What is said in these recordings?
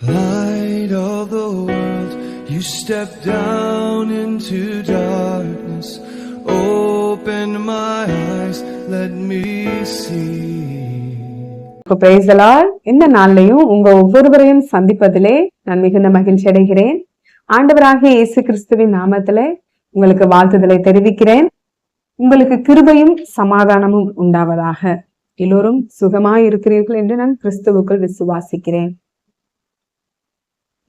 Light of the world, you step down into darkness. Open my eyes, let me see. Praise the Lord. இந்த நாள்லையும் உங்க ஒவ்வொருவரையும் சந்திப்பதிலே நான் மிகுந்த மகிழ்ச்சி அடைகிறேன். ஆண்டவராகிய இயேசு கிறிஸ்துவின் நாமத்திலே உங்களுக்கு வாழ்த்துதலை தெரிவிக்கிறேன். உங்களுக்கு கிருபையும் சமாதானமும் உண்டாவதாக. எல்லோரும் சுகமாய் இருக்கிறீர்கள் என்று நான் கிறிஸ்துவுக்குள் விசுவாசிக்கிறேன்.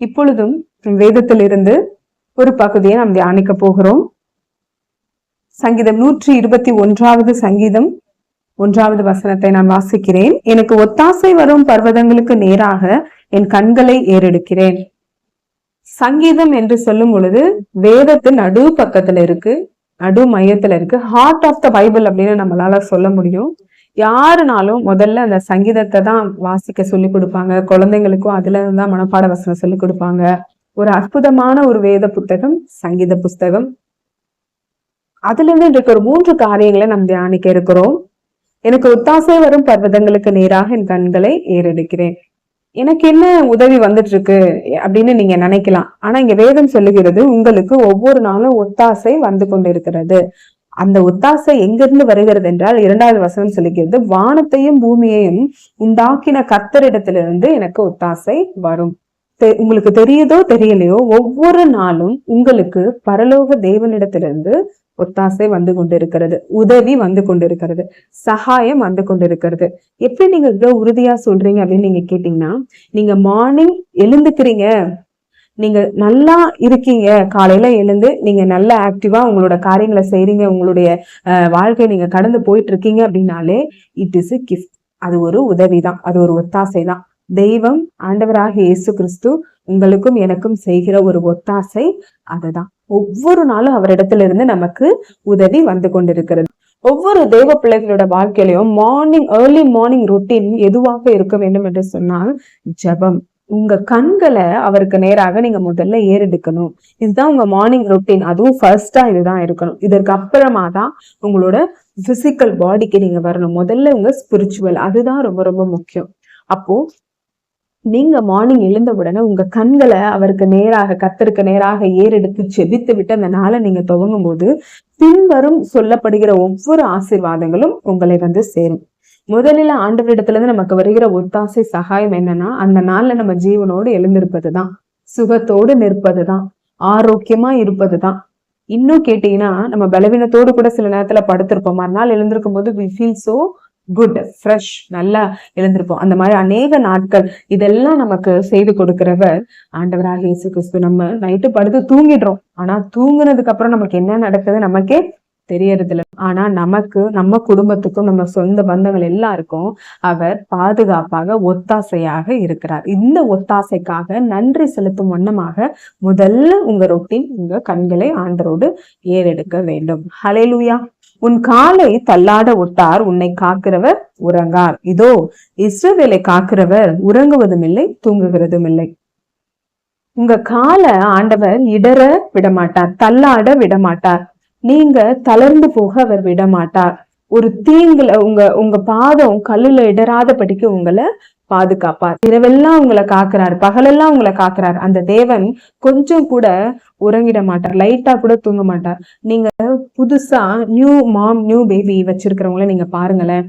இப்பொழுதும் வேதத்திலிருந்து ஒரு பகுதியை நாம் தியானிக்க போகிறோம். சங்கீதம் 121வது சங்கீதம் 1வது வசனத்தை நான் வாசிக்கிறேன். எனக்கு ஒத்தாசை வரும் பர்வதங்களுக்கு நேராக என் கண்களை ஏறெடுக்கிறேன். சங்கீதம் என்று சொல்லும் பொழுது வேதத்தின் நடு பக்கத்துல இருக்கு, நடு மையத்துல இருக்கு. ஹார்ட் ஆஃப் த பைபிள் அப்படின்னு நம்மளால சொல்ல முடியும். யாருனாலும் முதல்ல அந்த சங்கீதத்தை தான் வாசிக்க சொல்லி கொடுப்பாங்க. குழந்தைங்களுக்கும் அதுல இருந்தா மனப்பாட வசனம் சொல்லி கொடுப்பாங்க. ஒரு அற்புதமான ஒரு வேத புத்தகம் சங்கீத புஸ்தகம். அதுல இருந்து இன்றைக்கு ஒரு 3 காரியங்களை நாம் தியானிக்க இருக்கிறோம். எனக்கு ஒத்தாசை வரும் பர்வதங்களுக்கு நேராக என் கண்களை ஏறெடுக்கிறேன். எனக்கு என்ன உதவி வந்துட்டு இருக்கு அப்படின்னு நீங்க நினைக்கலாம். ஆனா இங்க வேதம் சொல்லுகிறது உங்களுக்கு ஒவ்வொரு நாளும் ஒத்தாசை வந்து கொண்டிருக்கிறது. அந்த ஒத்தாசை எங்கிருந்து வருகிறது என்றால் 2வது வசனம் சொல்லுகிறது, வானத்தையும் பூமியையும் உண்டாக்கின கர்த்தரிடத்திலிருந்து எனக்கு ஒத்தாசை வரும். உங்களுக்கு தெரியுதோ தெரியலையோ, ஒவ்வொரு நாளும் உங்களுக்கு பரலோக தேவனிடத்திலிருந்து ஒத்தாசை வந்து கொண்டிருக்கிறது, உதவி வந்து கொண்டிருக்கிறது, சகாயம் வந்து கொண்டிருக்கிறது. எப்படி நீங்க இவ்வளவு உறுதியா சொல்றீங்க அப்படின்னு நீங்க கேட்டீங்கன்னா, நீங்க மார்னிங் எழுந்துக்கிறீங்க, நீங்க நல்லா இருக்கீங்க, காலையில எழுந்து நீங்க நல்ல ஆக்டிவா உங்களோட காரியங்களை செய்றீங்க, உங்களுடைய வாழ்க்கை நீங்க கடந்து போயிட்டு இருக்கீங்க அப்படின்னாலே இட் இஸ் எ கிஃப்ட். அது ஒரு உதவிதான், அது ஒரு ஒத்தாசை தான். தெய்வம் ஆண்டவராகிய இயேசு கிறிஸ்து உங்களுக்கும் எனக்கும் செய்கிற ஒரு ஒத்தாசை அதுதான். ஒவ்வொரு நாளும் அவரிடத்துல இருந்து நமக்கு உதவி வந்து கொண்டிருக்கிறது. ஒவ்வொரு தெய்வ பிள்ளைகளோட வாழ்க்கையிலையும் ஏர்லி மார்னிங் ரொட்டீன் எதுவாக இருக்க வேண்டும் என்று சொன்னால் ஜெபம். உங்க கண்களை அவருக்கு நேராக நீங்க முதல்ல ஏறெடுக்கணும். இதுதான் உங்க மார்னிங் ரொட்டீன். அதுவும் ஃபர்ஸ்டா இதுதான் இருக்கணும். இதற்கு அப்புறமா தான் உங்களோட பிசிக்கல் பாடிக்கு நீங்க வரணும். முதல்ல உங்க ஸ்பிரிச்சுவல், அதுதான் ரொம்ப ரொம்ப முக்கியம். அப்போ நீங்க மார்னிங் எழுந்த உடனே உங்க கண்களை அவருக்கு நேராக, கர்த்தருக்கு நேராக ஏறெடுத்து செபித்து விட்டு அந்த நாளை நீங்க துவங்கும் போது பின்வரும் சொல்லப்படுகிற ஒவ்வொரு ஆசீர்வாதங்களும் உங்களை வந்து சேரும். முதலில் ஆண்டவரிடத்துல இருந்து நமக்கு வருகிற ஒத்தாசை சகாயம் என்னன்னா, அந்த நாள்ல நம்ம ஜீவனோடு எழுந்திருப்பதுதான், சுகத்தோடு நிற்பதுதான், ஆரோக்கியமா இருப்பதுதான். இன்னும் கேட்டீங்கன்னா, நம்ம பலவீனத்தோடு கூட சில நேரத்துல படுத்திருப்போம். மறுநாள் எழுந்திருக்கும் போது we feel so good, fresh, நல்லா எழுந்திருப்போம். அந்த மாதிரி அநேக நாட்கள் இதெல்லாம் நமக்கு செய்து கொடுக்கிறவர் ஆண்டவராகிய இயேசு கிறிஸ்து. நம்ம நைட்டு படுத்து தூங்கிடுறோம், ஆனா தூங்குனதுக்கு அப்புறம் நமக்கு என்ன நடக்குது நமக்கே தெரியறது இல்லை. ஆனா நமக்கு, நம்ம குடும்பத்துக்கும், நம்ம சொந்த பந்தங்கள் எல்லாருக்கும் அவர் பாதுகாப்பாக ஒத்தாசையாக இருக்கிறார். இந்த ஒத்தாசைக்காக நன்றி செலுத்தும் வண்ணமாக முதல்ல உங்க ரொட்டீன், உங்க கண்களை ஆண்டரோடு ஏறெடுக்க வேண்டும். ஹல்லேலூயா. உன் காலை தள்ளாட ஒட்டார், உன்னை காக்கிறவர் உறங்கார். இதோ இஸ்ரவேலை காக்கிறவர் உறங்குவதும் இல்லை, தூங்குகிறதும் இல்லை. உங்க காலை ஆண்டவர் இடற விடமாட்டார், தள்ளாட விடமாட்டார், நீங்க தளர்ந்து போக அவர் விட மாட்டார். ஒரு தீங்குல உங்க பாதம் கல்லுல இடராதபடிக்கு உங்களை பாதுகாப்பார். இரவெல்லாம் உங்களை காக்குறாரு, பகலெல்லாம் உங்களை காக்குறாரு. அந்த தேவன் கொஞ்சம் கூட உறங்கிட மாட்டார், லைட்டா கூட தூங்க மாட்டார். நீங்க புதுசா நியூ பேபி வச்சிருக்கிறவங்கள நீங்க பாருங்களேன்.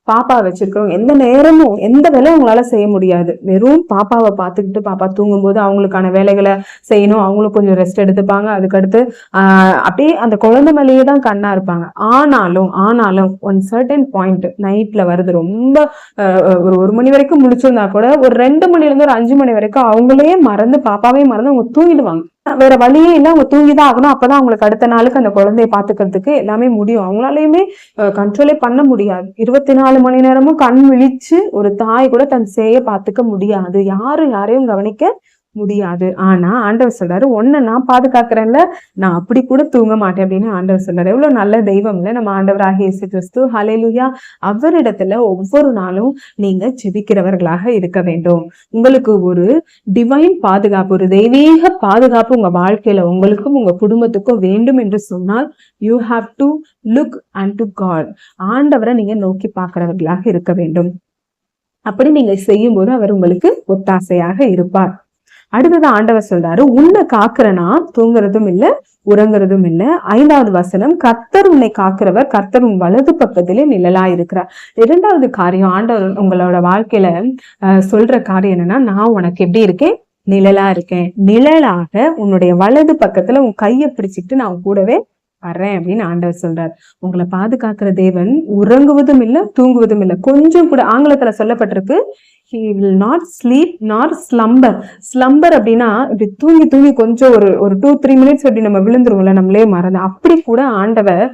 பாப்பா வச்சிருக்கிறவங்க எந்த நேரமும் எந்த வேலையும் அவங்களால செய்ய முடியாது. வெறும் பாப்பாவை பார்த்துக்கிட்டு பாப்பா தூங்கும் போது அவங்களுக்கான வேலைகளை செய்யணும், அவங்களும் கொஞ்சம் ரெஸ்ட் எடுத்துப்பாங்க. அதுக்கடுத்து அப்படியே அந்த குழந்தை மேலேயே தான் கண்ணா இருப்பாங்க. ஆனாலும் ஒன் சர்டன் பாயிண்ட் நைட்ல வருது, ரொம்ப ஒரு 1 மணி வரைக்கும் முடிச்சிருந்தா கூட ஒரு 2 மணில இருந்து ஒரு 5 மணி வரைக்கும் அவங்களே மறந்து, பாப்பாவே மறந்து அவங்க தூங்கிடுவாங்க. வேற வழியே இல்லை, அவங்க தூங்கிதான் ஆகணும். அப்பதான் அவங்களுக்கு அடுத்த நாளுக்கு அந்த குழந்தைய பாத்துக்கிறதுக்கு எல்லாமே முடியும். அவங்களாலையுமே கண்ட்ரோலே பண்ண முடியாது. 24 மணி நேரமும் கண் விழிச்சு ஒரு தாய் கூட தன் சேய பாத்துக்க முடியாது, யாரையும் கவனிக்க முடியாது. ஆனா ஆண்டவர் சொல்றாரு, உன்னை நான் பாதுகாக்கிறேன்ல, நான் அப்படி கூட தூங்க மாட்டேன் அப்படின்னு ஆண்டவர் சொல்றாரு. எவ்வளவு நல்ல தெய்வம்ல நம்ம ஆண்டவராகிய இயேசு கிறிஸ்து. ஹல்லேலூயா. அவரிடத்துல ஒவ்வொரு நாளும் நீங்க ஜெபிக்கிறவர்களாக இருக்க வேண்டும். உங்களுக்கு ஒரு டிவைன் பாதுகாப்பு, ஒரு தெய்வீக பாதுகாப்பு உங்க வாழ்க்கையில உங்களுக்கும் உங்க குடும்பத்துக்கும் வேண்டும் என்று சொன்னால் you have to look unto God. ஆண்டவரை நீங்க நோக்கி பார்க்கிறவர்களாக இருக்க வேண்டும். அப்படி நீங்க செய்யும் போது அவர் உங்களுக்கு ஒத்தாசையாக இருப்பார். அடுத்தது ஆண்டவர் சொல்றாரு, உன்னை காக்கிறனா தூங்குறதும் இல்ல உறங்குறதும் இல்ல. 5வது வசனம், கர்த்தர் உன்னை காக்கிறவர், கர்த்தர் உன் வலது பக்கத்திலே நிழலா இருக்கிறார். 2வது காரியம் ஆண்டவர் உங்களோட வாழ்க்கையில சொல்ற காரியம் என்னன்னா, நான் உனக்கு எப்படி இருக்கேன்? நிழலா இருக்கேன். நிழலாக உன்னுடைய வலது பக்கத்துல உன் கையை பிடிச்சிட்டு நான் கூடவே வர்றேன் அப்படின்னு ஆண்டவர் சொல்றார். உங்களை பாதுகாக்கிற தேவன் உறங்குவதும் இல்ல தூங்குவதும் இல்ல. கொஞ்சம் கூட ஆங்கிலத்துல சொல்லப்பட்டிருக்கு, he will not sleep nor slumber. Slumber அப்படின்னா இப்படி தூங்கி தூங்கி கொஞ்சம் ஒரு 2-3 மினிட்ஸ் அப்படி நம்ம விழுந்துருவோம்ல, நம்மளே மறந்து. அப்படி கூட ஆண்டவர்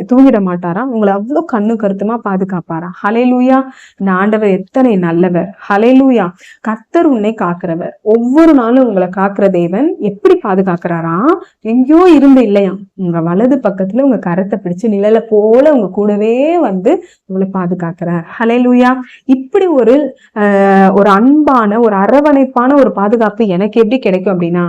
தூங்கிட மாட்டாராம். உங்களை அவ்வளவு கண்ணு கருத்துமா பாதுகாப்பாராம். ஹல்லேலூயா. இந்த ஆண்டவர் எத்தனை நல்லவர். ஹல்லேலூயா. கர்த்தர் உன்னை காக்கிறவர். ஒவ்வொரு நாளும் உங்களை காக்கிற தேவன் எப்படி பாதுகாக்கிறாராம்? எங்கேயோ இருந்து இல்லையா, உங்க வலது பக்கத்துல உங்க கரத்தை பிடிச்சு நிழலை போல உங்க கூடவே வந்து உங்களை பாதுகாக்கிறார். ஹல்லேலூயா. இப்படி ஒரு அன்பான ஒரு அரவணைப்பான ஒரு பாதுகாப்பு எனக்கு எப்படி கிடைக்கும் அப்படின்னா,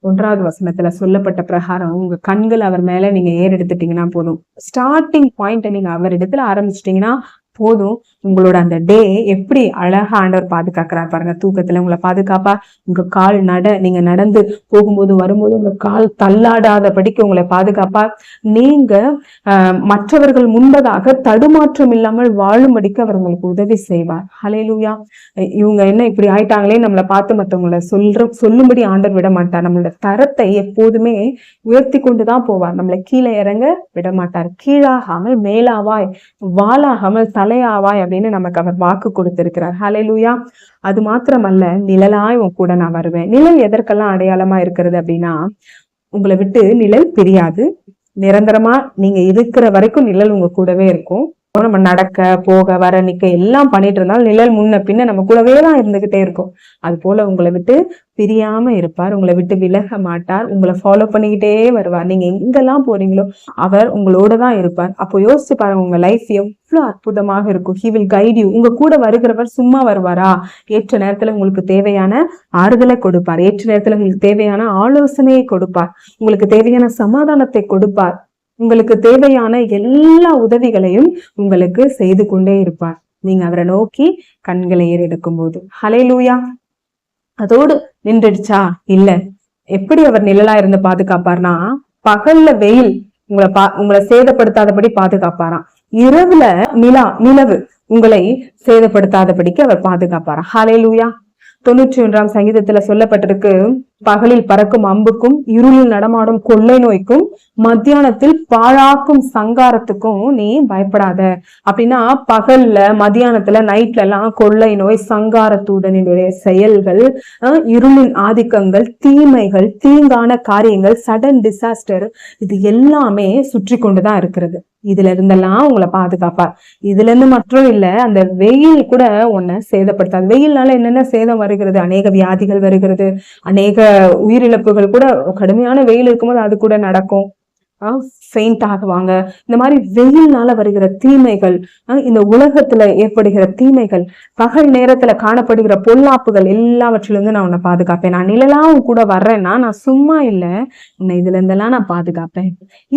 1வது வசனத்துல சொல்லப்பட்ட பிரகாரம் உங்க கண்கள் அவர் மேல நீங்க ஏறெடுத்துட்டீங்கன்னா போதும். ஸ்டார்டிங் பாயிண்ட் நீங்க அவர் இடத்துல ஆரம்பிச்சிட்டீங்கன்னா போதும். உங்களோட அந்த டே எப்படி அழகா ஆண்டவர் பாதுகாக்கிறார் பாருங்க. தூக்கத்துல உங்களை பாதுகாப்பா, உங்க கால் நீங்க நடந்து போகும்போது வரும்போது உங்க கால் தள்ளாடாதபடிக்கு உங்களை பாதுகாப்பா, நீங்க மற்றவர்கள் முன்பதாக தடுமாற்றம் இல்லாமல் வாழும்படிக்கு அவர் உங்களுக்கு உதவி செய்வார். ஹல்லேலூயா. இவங்க என்ன இப்படி ஆயிட்டாங்களே நம்மளை பார்த்து மற்றவங்களை சொல்லும்படி ஆண்டவர் விட மாட்டார். நம்மளோட தரத்தை எப்போதுமே உயர்த்தி கொண்டுதான் போவார். நம்மளை கீழே இறங்க விட மாட்டார். கீழாகாமல் மேலாவாய், வாளாகாமல் தலையாவாய் அப்படின்னு நமக்கு அவர் வாக்கு கொடுத்திருக்கிறார். ஹல்லேலூயா. அது மாத்திரமல்ல, நிழலாய் உன் கூட நான் வருவேன். நிழல் எதற்கெல்லாம் அடையாளமா இருக்கிறது அப்படின்னா, உங்களை விட்டு நிழல் பிரியாது. நிரந்தரமா நீங்க இருக்கிற வரைக்கும் நிழல் உங்க கூடவே இருக்கும். நம்ம நடக்க போக வர நிக்க எல்லாம் பண்ணிட்டு இருந்தாலும் நிழல் முன்ன பின்ன நம்ம கூடவே தான் இருந்துகிட்டே இருக்கும். அது போல உங்களை விட்டு பிரியாம இருப்பார். உங்களை விட்டு விலக மாட்டார். உங்களை ஃபாலோ பண்ணிக்கிட்டே வருவார். நீங்க எங்கெல்லாம் போறீங்களோ அவர் உங்களோட தான் இருப்பார். அப்போ யோசிச்சு பாருங்க, உங்க லைஃப் எவ்வளவு அற்புதமாக இருக்கும். He will guide you. உங்க கூட வருகிறவர் சும்மா வருவாரா? ஏற்ற நேரத்துல உங்களுக்கு தேவையான ஆறுதலை கொடுப்பார். ஏற்ற நேரத்துல உங்களுக்கு தேவையான ஆலோசனையை கொடுப்பார். உங்களுக்கு தேவையான சமாதானத்தை கொடுப்பார். உங்களுக்கு தேவையான எல்லா உதவிகளையும் உங்களுக்கு செய்து கொண்டே இருப்பார், நீங்க அவரை நோக்கி கண்களை ஏறெடுக்கும் போது. ஹல்லேலூயா. அதோடு நின்றுடுச்சா? இல்ல. எப்படி அவர் நிழலா இருந்து பாதுகாப்பார்னா, பகல்ல வெயில் உங்களை சேதப்படுத்தாதபடி பாதுகாப்பாராம். இரவுல நிலவு உங்களை சேதப்படுத்தாதபடிக்கு அவர் பாதுகாப்பாராம். ஹல்லேலூயா. 91ஆம் சங்கீதத்துல சொல்லப்பட்டிருக்கு, பகலில் பறக்கும் அம்புக்கும் இருளில் நடமாடும் கொள்ளை நோய்க்கும் மத்தியானத்தில் பாழாக்கும் சங்காரத்துக்கும் நீ பயப்படாத. அப்படின்னா பகல்ல மத்தியானத்துல நைட்ல எல்லாம் கொள்ளை நோய், சங்காரத்துடனுடைய செயல்கள், இருளின் ஆதிக்கங்கள், தீமைகள், தீங்கான காரியங்கள், சடன் டிசாஸ்டர், இது எல்லாமே சுற்றி கொண்டுதான் இருக்கிறது. இதுல இருந்தெல்லாம் உங்களை பாதுகாப்பார். இதுல இருந்து மட்டும் இல்ல, அந்த வெயில் கூட உன்னை சேதப்படுத்தாது. வெயில்னால என்னென்ன சேதம் வருகிறது? அநேக வியாதிகள் வருகிறது, அநேக உயிரிழப்புகள் கூட. கடுமையான வெயில் இருக்கும்போது அது கூட நடக்கும். ஃபெயிண்ட் ஆகுவாங்க. இந்த மாதிரி வெயில்னால வருகிற தீமைகள், இந்த உலகத்துல ஏற்படுகிற தீமைகள், பகல் நேரத்துல காணப்படுகிற பொல்லாப்புகள் எல்லாவற்றிலிருந்து நான் உன்னை பாதுகாப்பேன். நான் நிழலாம் கூட வர்றேன்னா நான் சும்மா இல்லை, உன்னை இதுல இருந்தெல்லாம் நான் பாதுகாப்பேன்.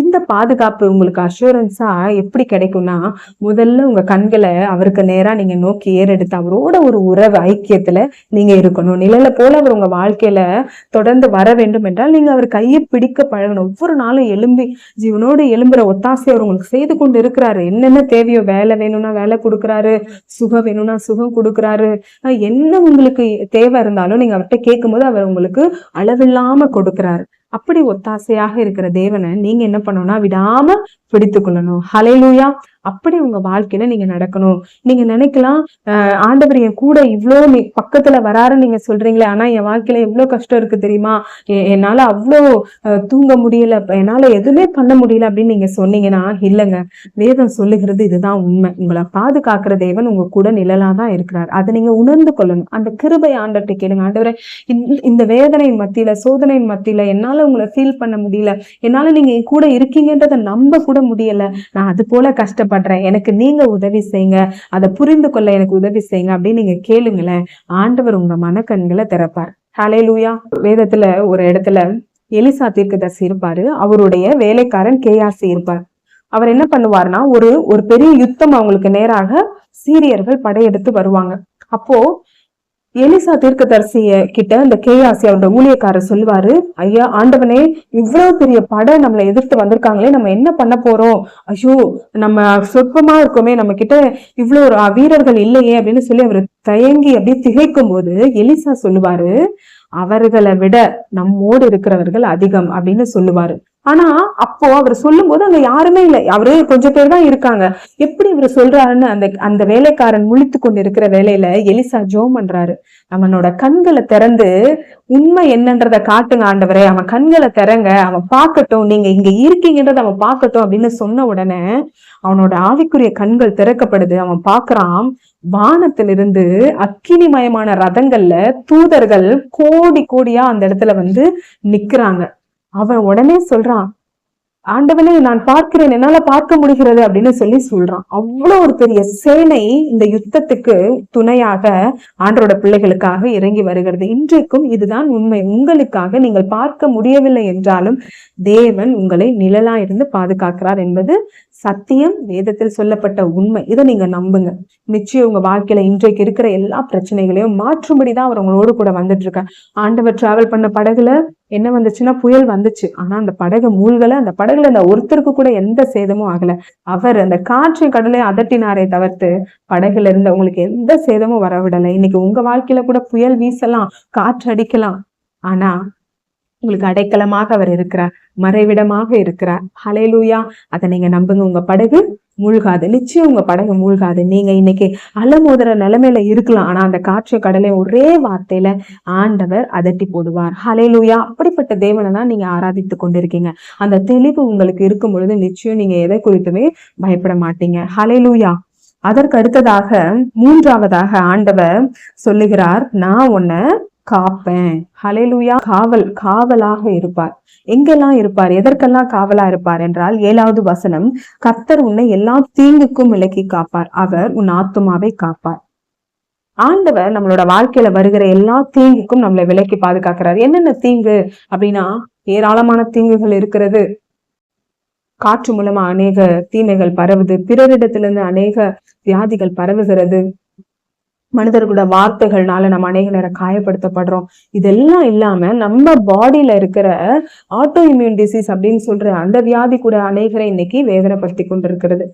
இந்த பாதுகாப்பு உங்களுக்கு அஷூரன்ஸா எப்படி கிடைக்கும்னா, முதல்ல உங்க கண்களை அவருக்கு நேரா நீங்க நோக்கி ஏறெடுத்து அவரோட ஒரு உறவு ஐக்கியத்துல நீங்க இருக்கணும். நிழலை போல அவர் உங்க வாழ்க்கையில தொடர்ந்து வர வேண்டும் என்றால் நீங்க அவர் கையை பிடிக்க பழகணும். ஒவ்வொரு நாளும் எழும்பி ஜீவனோடு எழும்புற ஒத்தாசை அவர் உங்களுக்கு செய்து கொண்டு இருக்கிறாரு. என்னென்ன தேவையோ, வேலை வேணும்னா வேலை கொடுக்குறாரு, சுகம் வேணும்னா சுகம் கொடுக்குறாரு. என்ன உங்களுக்கு தேவை இருந்தாலும் நீங்க அவர்கிட்ட கேட்கும் போது அவர் உங்களுக்கு அளவில்லாம கொடுக்குறாரு. அப்படி ஒத்தாசையாக இருக்கிற தேவனை நீங்க என்ன பண்ணணும்னா விடாம பிடித்து கொள்ளணும். ஹல்லேலூயா. அப்படி உங்க வாழ்க்கையில நீங்க நடக்கணும். நீங்க நினைக்கலாம், ஆண்டவர் என் கூட இவ்வளோ பக்கத்துல வராருன்னு நீங்க சொல்றீங்களே, ஆனா என் வாழ்க்கையில எவ்வளவு கஷ்டம் இருக்கு தெரியுமா, என்னால அவ்வளோ தூங்க முடியல, என்னால எதுவுமே பண்ண முடியல அப்படின்னு நீங்க சொன்னீங்கன்னா, இல்லைங்க, வேதம் சொல்லுகிறது இதுதான் உண்மை. உங்களை பாதுகாக்கிற தேவன் உங்க கூட நிழலாதான் இருக்கிறார். அதை நீங்க உணர்ந்து கொள்ளணும். அந்த கிருபை ஆண்டவர்கிட்ட கேளுங்க. ஆண்டவரே, இந்த வேதனையின் மத்தியில, சோதனையின் மத்தியில என்னால உங்களை ஃபீல் பண்ண முடியல, என்னால நீங்க என் கூட இருக்கீங்கன்றத நம்ப கூட முடியல, நான் அது போல கஷ்டப்படுறேன், எனக்கு நீங்க உதவி செய்யுங்க, அதை புரிந்து கொள்ள எனக்கு உதவி செய்யுங்க அப்படின்னு நீங்க கேளுங்களேன். ஆண்டவர் உங்க மனக்கண்களை திறப்பார். ஹல்லேலூயா. வேதத்துல ஒரு இடத்துல எலிசா தீர்க்கதரிசி இருப்பாரு, அவருடைய வேலைக்காரன் கேயாசி இருப்பார். அவர் என்ன பண்ணுவார்னா, ஒரு பெரிய யுத்தம் அவங்களுக்கு நேராக சீரியர்கள் படையெடுத்து வருவாங்க. அப்போ எலிசா தீர்க்கதரிசிய கிட்ட இந்த கேயாசி அவரோட ஊழியக்காரர் சொல்லுவாரு, ஐயா ஆண்டவனே, இவ்வளவு பெரிய படை நம்மளை எதிர்த்து வந்திருக்காங்களே, நம்ம என்ன பண்ண போறோம்? ஐயோ, நம்ம சொற்பமா இருக்கோமே, நம்ம கிட்ட இவ்வளவு வீரர்கள் இல்லையே அப்படின்னு சொல்லி அவர் தயங்கி அப்படியே திகைக்கும் போது எலிசா சொல்லுவாரு, அவர்களை விட நம்மோடு இருக்கிறவர்கள் அதிகம் அப்படின்னு சொல்லுவாரு. ஆனா அப்போ அவர் சொல்லும் போது அங்க யாருமே இல்லை, அவரு கொஞ்சம் பேர் தான் இருக்காங்க. எப்படி இவர் சொல்றாருன்னு அந்த அந்த வேலைக்காரன் முழித்து கொண்டு இருக்கிற வேலையில எலிசா ஜெபம் பண்றாரு, அவனோட கண்களை திறந்து உண்மை என்னன்றத காட்டுங்க ஆண்டவரே, அவன் கண்களை திறங்க, அவன் பார்க்கட்டும், நீங்க இங்க இருக்கீங்கன்றத அவன் பார்க்கட்டும் அப்படின்னு சொன்ன உடனே அவனோட ஆவிக்குரிய கண்கள் திறக்கப்படுது. அவன் பார்க்கறான், வானத்திலிருந்து அக்கினிமயமான ரதங்கள்ல தூதர்கள் கோடி கோடியா அந்த இடத்துல வந்து நிக்கிறாங்க. அவன் உடனே சொல்றான், ஆண்டவனே நான் பார்க்கிறேன், என்னால பார்க்க முடிகிறது அப்படின்னு சொல்லி சொல்றான். அவ்வளவு ஒரு பெரிய சேனை இந்த யுத்தத்துக்கு துணையாக ஆண்டவரோட பிள்ளைகளுக்காக இறங்கி வருகிறது. இன்றைக்கும் இதுதான் உண்மை. உங்களுக்காக நீங்கள் பார்க்க முடியவில்லை என்றாலும் தேவன் உங்களை நிழலா இருந்து பாதுகாக்கிறார் என்பது சத்தியம், வேதத்தில் சொல்லப்பட்ட உண்மை. இதை நீங்க நம்புங்க. நிச்சயம் உங்க வாழ்க்கையில இன்றைக்கு இருக்கிற எல்லா பிரச்சனைகளையும் மாற்றும்படிதான் அவர் உங்களோடு கூட வந்துட்டு இருக்கார். ஆண்டவர் டிராவல் பண்ண படகுல என்ன வந்துச்சுன்னா புயல் வந்துச்சு. ஆனா அந்த படகு மூழ்கல. அந்த படகுல அந்த ஒருத்தருக்கு கூட எந்த சேதமும் ஆகல. அவர் அந்த காற்று கடலை அதட்டினாரே தவிர்த்து படகுல இருந்து உங்களுக்கு எந்த சேதமும் வரவிடலை. இன்னைக்கு உங்க வாழ்க்கையில கூட புயல் வீசலாம், காற்று அடிக்கலாம், ஆனா உங்களுக்கு அடைக்கலமாக அவர் இருக்கிறார், மறைவிடமாக இருக்கிறார். ஹல்லேலூயா. அதை நீங்க நம்புங்க. உங்க படகு மூழ்காது, நிச்சயம் உங்க படகு மூழ்காது. நீங்க இன்னைக்கு அலமோதுற நிலைமையில இருக்கலாம், ஆனா அந்த காற்று கடலை ஒரே வார்த்தையில ஆண்டவர் அதட்டி போடுவார். ஹல்லேலூயா. அப்படிப்பட்ட தேவனை தான் நீங்க ஆராதித்து கொண்டிருக்கீங்க. அந்த தெளிவு உங்களுக்கு இருக்கும் பொழுது நிச்சயம் நீங்க எதை குறித்துமே பயப்பட மாட்டீங்க. ஹல்லேலூயா. அதற்கு அடுத்ததாக மூன்றாவதாக ஆண்டவர் சொல்லுகிறார், நான் உன்னை காப்பேன். ஹல்லேலூயா. காவலாக இருப்பார். எங்கெல்லாம் இருப்பார், எதற்கெல்லாம் காவலா இருப்பார் என்றால் 7வது வசனம், கர்த்தர் உன்னை எல்லா தீங்குக்கும் விலக்கி காப்பார், அவர் உன் ஆத்துமாவை காப்பார். ஆண்டவர் நம்மளோட வாழ்க்கையில வருகிற எல்லா தீங்குக்கும் நம்மளை விலக்கி பாதுகாக்கிறார். என்னென்ன தீங்கு அப்படின்னா, ஏராளமான தீங்குகள் இருக்கிறது. காற்று மூலமா அநேக தீமைகள் பரவுது, பிறரிடத்திலிருந்து அநேக வியாதிகள் பரவுகிறது, மனிதர்களோட வார்த்தைகள்னால நம்ம அநேக நேரம் காயப்படுத்தப்படுறோம். இதெல்லாம் இல்லாம நம்ம பாடியில இருக்கிற ஆட்டோ இம்யூன் டிசீஸ் அப்படின்னு சொல்ற அந்த வியாதி கூட அநேகரை இன்னைக்கு வேதனைப்படுத்தி கொண்டிருக்கிறது.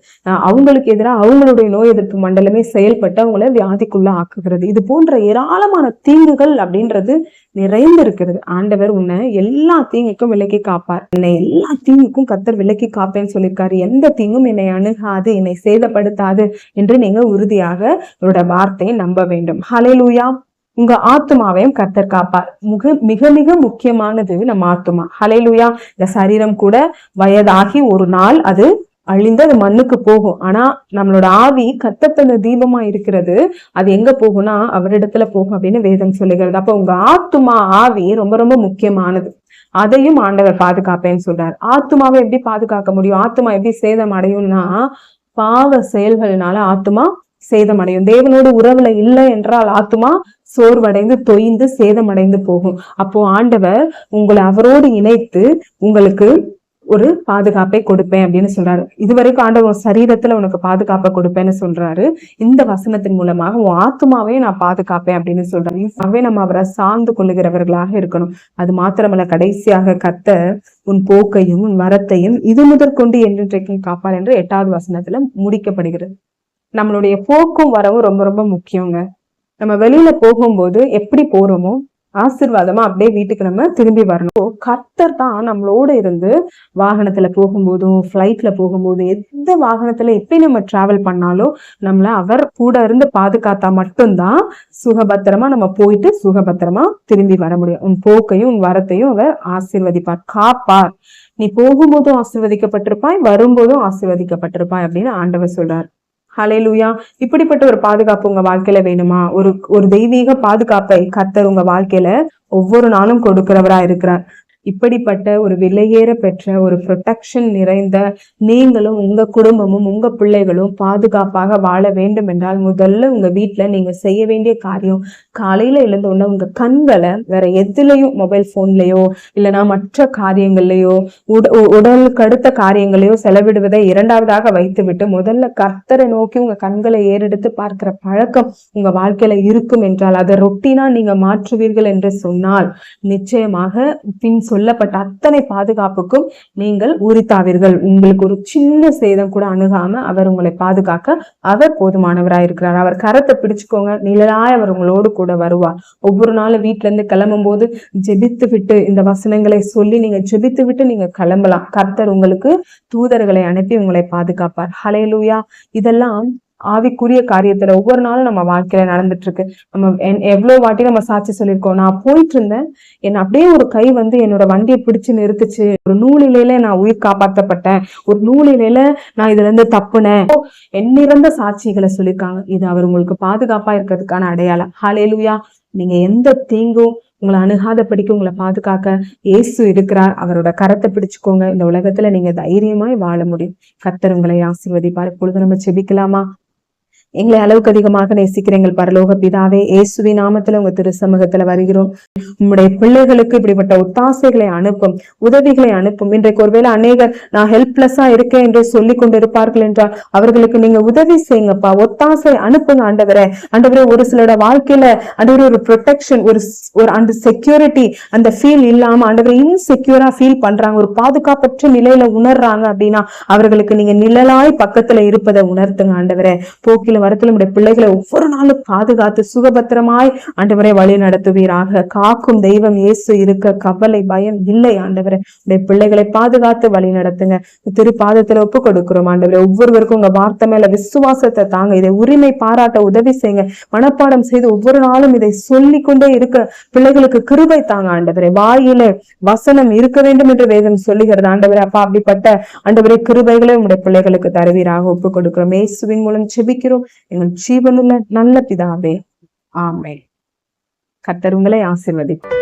அவங்களுக்கு எதிராக அவங்களுடைய நோய் எதிர்ப்பு மண்டலமே செயல்பட்டு அவங்கள வியாதிக்குள்ள ஆக்குகிறது. இது போன்ற ஏராளமான தீங்குகள் அப்படின்றது நிறைந்து இருக்கிறது. ஆண்டவர் உன்னை எல்லா தீங்குக்கும் விலக்கி காப்பார். என்னை எல்லா தீங்குக்கும் கர்த்தர் விலக்கி காப்பேன்னு சொல்லியிருக்காரு. எந்த தீங்கும் என்னை அணுகாது, என்னை சேதப்படுத்தாது என்று நீங்க உறுதியாக அவரோட வார்த்தையை நம்ப வேண்டும். ஹல்லேலூயா. உங்க ஆத்துமாவையும் கர்த்தர் காப்பார். மிக மிக முக்கியமானது நம்ம ஆத்துமா. ஹல்லேலூயா. இந்த சரீரம் கூட வயதாகி ஒரு நாள் அது அழிந்து அது மண்ணுக்கு போகும். ஆனா நம்மளோட ஆவி கர்த்தர் தீபமா இருக்கிறது. அது எங்க போகும்னா அவரிடத்துல போகும் அப்படின்னு வேதம் சொல்லுகிறது. அப்ப உங்க ஆத்துமா ஆவி ரொம்ப ரொம்ப முக்கியமானது. அதையும் ஆண்டவர் பாதுகாப்பேன்னு சொல்றாரு. ஆத்துமாவை எப்படி பாதுகாக்க முடியும்? ஆத்துமா எப்படி சேதம் அடையும்னா, பாவ செயல்கள்னால ஆத்துமா சேதமடையும். தேவனோடு உறவுல இல்லை என்றால் ஆத்துமா சோர்வடைந்து தொய்ந்து சேதமடைந்து போகும். அப்போ ஆண்டவர் உங்களை அவரோடு இணைத்து உங்களுக்கு ஒரு பாதுகாப்பை கொடுப்பேன் அப்படின்னு சொல்றாரு. இதுவரைக்கும் ஆண்டவர் சரீரத்துல உனக்கு பாதுகாப்பை கொடுப்பேன்னு சொல்றாரு. இந்த வசனத்தின் மூலமாக உன் ஆத்துமாவே நான் பாதுகாப்பேன் அப்படின்னு சொல்றாரு. அவே நம்ம அவரை சார்ந்து கொள்ளுகிறவர்களாக இருக்கணும். அது மாத்திரமல்ல, கடைசியாக கர்த்தர் உன் போக்கையும் உன் வரத்தையும் இது முதற்கொண்டு என்றைக்கும் காப்பார் என்று 8வது வசனத்துல முடிக்கப்படுகிறது. நம்மளுடைய போக்கும் வரவும் ரொம்ப ரொம்ப முக்கியங்க. நம்ம வெளியில போகும்போது எப்படி போறோமோ ஆசீர்வாதமா அப்படியே வீட்டுக்கு நம்ம திரும்பி வரணும். கர்த்தர் தான் நம்மளோட இருந்து வாகனத்துல போகும்போதும் ஃபிளைட்ல போகும்போதும் எந்த வாகனத்துல எப்படி நம்ம டிராவல் பண்ணாலும் நம்மள அவர் கூட இருந்து பாதுகாத்தா மட்டும்தான் சுகபத்திரமா நம்ம போயிட்டு சுகபத்திரமா திரும்பி வர முடியும். உன் போக்கையும் உன் வரத்தையும் அவர் ஆசீர்வதிப்பார், காப்பார். நீ போகும்போதும் ஆசீர்வதிக்கப்பட்டிருப்பாய், வரும்போதும் ஆசீர்வதிக்கப்பட்டிருப்பாய் அப்படின்னு ஆண்டவர் சொல்றார். ஹல்லேலூயா. இப்படிப்பட்ட ஒரு பாதுகாப்பு உங்க வாழ்க்கையில வேணுமா? ஒரு தெய்வீக பாதுகாப்பை கர்த்தர் உங்க வாழ்க்கையில ஒவ்வொரு நாளும் கொடுக்கிறவரா இருக்கிறார். இப்படிப்பட்ட ஒரு விலையேற பெற்ற ஒரு ப்ரொடெக்ஷன் நிறைந்த நீங்களும் உங்க குடும்பமும் உங்க பிள்ளைகளும் பாதுகாப்பாக வாழ வேண்டும் என்றால் முதல்ல உங்க வீட்டுல நீங்க செய்ய வேண்டிய காரியம், காலையில எழுந்த உடனே உங்க கண்களை வேற எதுலயும், மொபைல் போன்லயோ இல்லைன்னா மற்ற காரியங்கள்லயோ உடலுக்கு அடுத்த காரியங்களையோ செலவிடுவதை இரண்டாவதாக வைத்துவிட்டு முதல்ல கர்த்தரை நோக்கி உங்க கண்களை ஏறெடுத்து பார்க்கிற பழக்கம் உங்க வாழ்க்கையில இருக்கும் என்றால், அதை ரொட்டீனா நீங்க மாற்றுவீர்கள் என்று சொன்னால் நிச்சயமாக பின் சொல்லப்பட்ட அத்தனை பாதுகாப்புக்கும் நீங்கள் உரித்தாவீர்கள். உங்களுக்கு ஒரு சின்ன சேதம் கூட அணுகாம அவர் உங்களை பாதுகாக்க அவர் போதுமானவராய் இருக்கிறார். அவர் கரத்தை பிடிச்சுக்கோங்க, நிழலாய் அவர் உங்களோடு கூட வருவார். ஒவ்வொரு நாளும் வீட்டுல இருந்து கிளம்பும் போது ஜெபித்து விட்டு இந்த வசனங்களை சொல்லி நீங்க ஜெபித்து விட்டு நீங்க கிளம்பலாம். கர்த்தர் உங்களுக்கு தூதர்களை அனுப்பி உங்களை பாதுகாப்பார். ஹல்லேலூயா. இதெல்லாம் ஆவிக்குரிய காரியத்துல ஒவ்வொரு நாளும் நம்ம வாழ்க்கையில நடந்துட்டு இருக்கு. நம்ம எவ்வளவு வாட்டி நம்ம சாட்சி சொல்லியிருக்கோம். நான் போயிட்டு இருந்தேன், என்ன அப்படியே ஒரு கை வந்து என்னோட வண்டியை பிடிச்சு நிறுத்துச்சு. ஒரு நூலிலையில நான் உயிர் காப்பாற்றப்பட்டேன், ஒரு நூலிலையில நான் இதுல இருந்து தப்புனேன். எண்ணிறந்த சாட்சிகளை சொல்லியிருக்காங்க. இது அவர் உங்களுக்கு பாதுகாப்பா இருக்கிறதுக்கான அடையாளம். ஹல்லேலூயா. நீங்க எந்த தீங்கும் உங்களை அணுகாதபடிக்கு உங்களை பாதுகாக்க இயேசு இருக்கிறார். அவரோட கரத்தை பிடிச்சுக்கோங்க. இந்த உலகத்துல நீங்க தைரியமாய் வாழ முடியும். கர்த்தர் உங்களை ஆசீர்வதிப்பார். இப்பொழுது நம்ம ஜெபிக்கலாமா? எங்களை அளவுக்கு அதிகமாக நேசிக்கிற எங்கள் பரலோக பிதாவே, இயேசுவி நாமத்துல உங்க திரு சமூகத்துல வருகிறோம். உங்களுடைய பிள்ளைகளுக்கு இப்படிப்பட்ட ஒத்தாசைகளை அனுப்பும், உதவிகளை அனுப்பும். இன்றைக்கு ஒருவேளை அநேகர் நான் ஹெல்ப்லெஸ்ஸா இருக்கேன் என்று சொல்லி கொண்டிருப்பார்கள் என்றால் அவர்களுக்கு நீங்க உதவி செய்யுங்கப்பா, ஒத்தாசை அனுப்புங்க ஆண்டவரே. ஆண்டவரே, ஒரு சிலோட வாழ்க்கையில ஆண்டவரே ஒரு ப்ரொடெக்ஷன், ஒரு அந்த செக்யூரிட்டி, அந்த ஃபீல் இல்லாம ஆண்டவரே இன்செக்யூரா ஃபீல் பண்றாங்க, ஒரு பாதுகாப்பற்ற நிலையில உணர்றாங்க அப்படின்னா அவர்களுக்கு நீங்க நிழலாய் பக்கத்துல இருப்பதை உணர்த்துங்க ஆண்டவரே. போக்கில வரத்துல உடைய பிள்ளைகளை ஒவ்வொரு நாளும் பாதுகாத்து சுகபத்திரமாய் ஆண்டவரை வழி நடத்துவீராக. காக்கும் தெய்வம் இயேசு இருக்க கவலை பயம் இல்லை ஆண்டவரை. உடைய பிள்ளைகளை பாதுகாத்து வழி நடத்துங்க. திரு பாதத்துல ஒப்பு கொடுக்கிறோம் ஆண்டவரை. ஒவ்வொருவருக்கும் உங்க வார்த்தை மேல விசுவாசத்தை தாங்க. இதை உரிமை பாராட்ட உதவி செய்யுங்க. மனப்பாடம் செய்து ஒவ்வொரு நாளும் இதை சொல்லி கொண்டே இருக்க பிள்ளைகளுக்கு கிருபை தாங்க ஆண்டவரை. வாயில வசனம் இருக்க வேண்டும் என்று வேதம் சொல்லுகிறது ஆண்டவரை. அப்பா, அப்படிப்பட்ட ஆண்டவரை கிருபைகளை உங்களுடைய பிள்ளைகளுக்கு தருவீராக ஒப்பு கொடுக்கிறோம். இயேசுவின் மூலம் ஜெபிக்கிறோம் எங்கள் ஜீவனுள்ள நல்ல பிதாவே, ஆமென். கர்த்தர் உங்களை ஆசீர்வதிப்பார்.